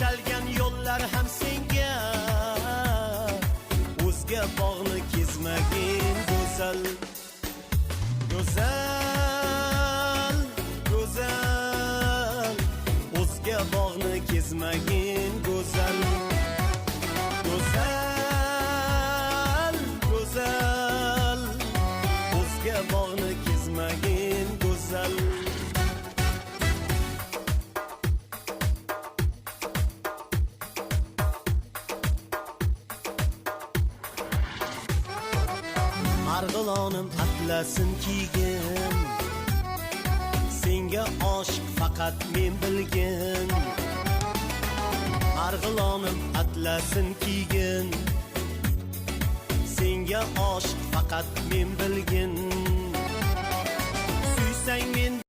Qiychalgan yo'llar ham senga, o'zga bog'ni kezmagin go'zal. Go'zal, go'zal, o'zga bog'ni kezmagin go'zal. Go'zal, go'zal, o'zga bog'ni kezmagin go'zal. Marg'ilonim atlasin kiygin, senga oshiq faqat men bilgin. Marg'ilonim atlasin kiygin, senga oshiq faqat men bilgin.